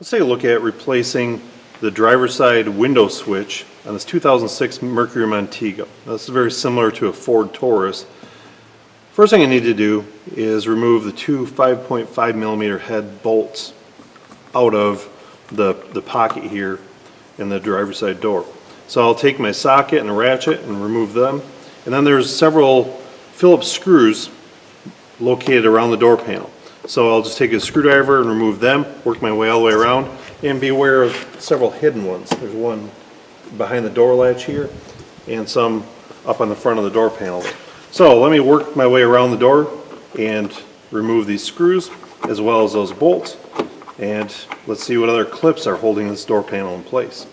Let's take a look at replacing the driver's side window switch on this 2006 Mercury Montego. Now, this is very similar to a Ford Taurus. First thing I need to do is remove the two 5.5 millimeter head bolts out of the pocket here in the driver's side door. So I'll take my socket and a ratchet and remove them. And then there's several Phillips screws located around the door panel. So I'll just take a screwdriver and remove them, work my way all the way around, and be aware of several hidden ones. There's one behind the door latch here, and some up on the front of the door panel. So let me work my way around the door and remove these screws, as well as those bolts, and let's see what other clips are holding this door panel in place.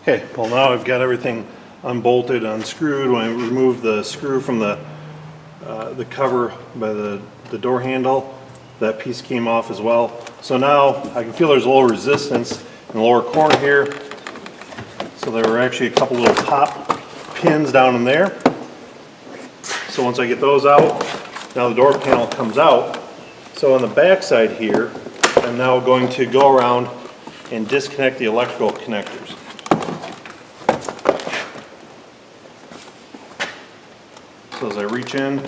Okay, well now I've got everything unbolted, unscrewed. When I removed the screw from the cover by the door handle, that piece came off as well. So now I can feel there's a little resistance in the lower corner here. So there were actually a couple little pop pins down in there. So once I get those out, now the door panel comes out. So on the back side here, I'm now going to go around and disconnect the electrical connectors. So as I reach in,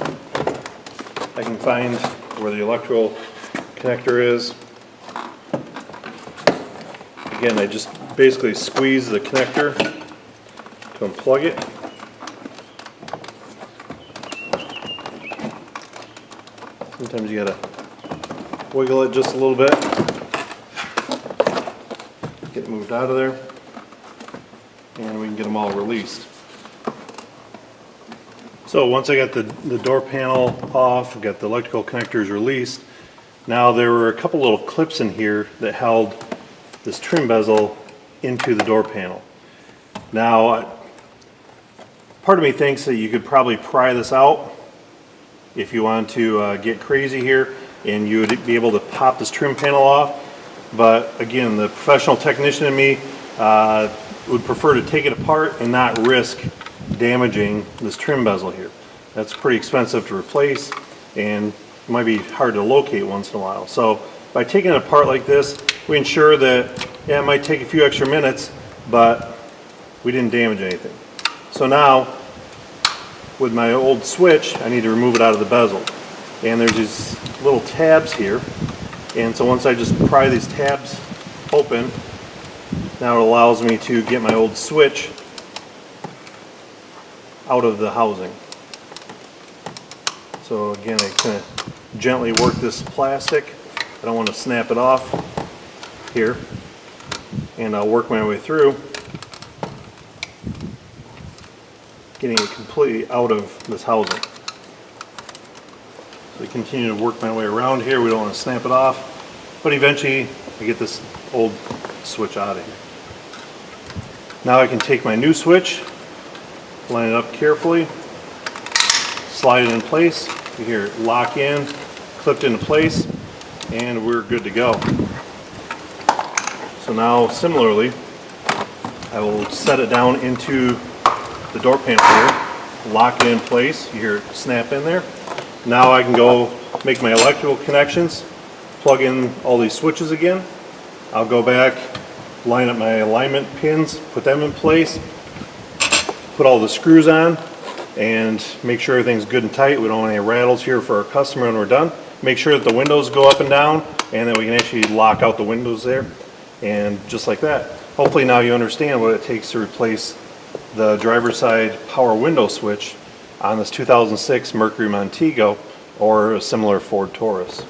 I can find where the electrical connector is. Again, I just basically squeeze the connector to unplug it. Sometimes you gotta wiggle it just a little bit, get it moved out of there, and we can get them all released. So once I got the door panel off, I got the electrical connectors released, now there were a couple little clips in here that held this trim bezel into the door panel. Now, part of me thinks that you could probably pry this out if you want to get crazy here, and you would be able to pop this trim panel off. But again, the professional technician in me would prefer to take it apart and not risk damaging this trim bezel here. That's pretty expensive to replace and might be hard to locate once in a while. So by taking it apart like this, we ensure that, yeah, it might take a few extra minutes, but we didn't damage anything. So now, with my old switch, I need to remove it out of the bezel. And there's these little tabs here. And so once I just pry these tabs open, now it allows me to get my old switch out of the housing. So again, I kind of gently work this plastic. I don't want to snap it off here. And I'll work my way through, getting it completely out of this housing. So I continue to work my way around here. We don't want to snap it off, but eventually I get this old switch out of here. Now I can take my new switch, line it up carefully, slide it in place. You hear it lock in, clipped into place, and we're good to go. So now similarly, I will set it down into the door panel here, lock it in place. You hear it snap in there. Now I can go make my electrical connections, plug in all these switches again. I'll go back, line up my alignment pins, put them in place, put all the screws on, and make sure everything's good and tight. We don't want any rattles here for our customer when we're done. Make sure that the windows go up and down, and that we can actually lock out the windows there. And just like that. Hopefully now you understand what it takes to replace the driver's side power window switch on this 2006 Mercury Montego or a similar Ford Taurus.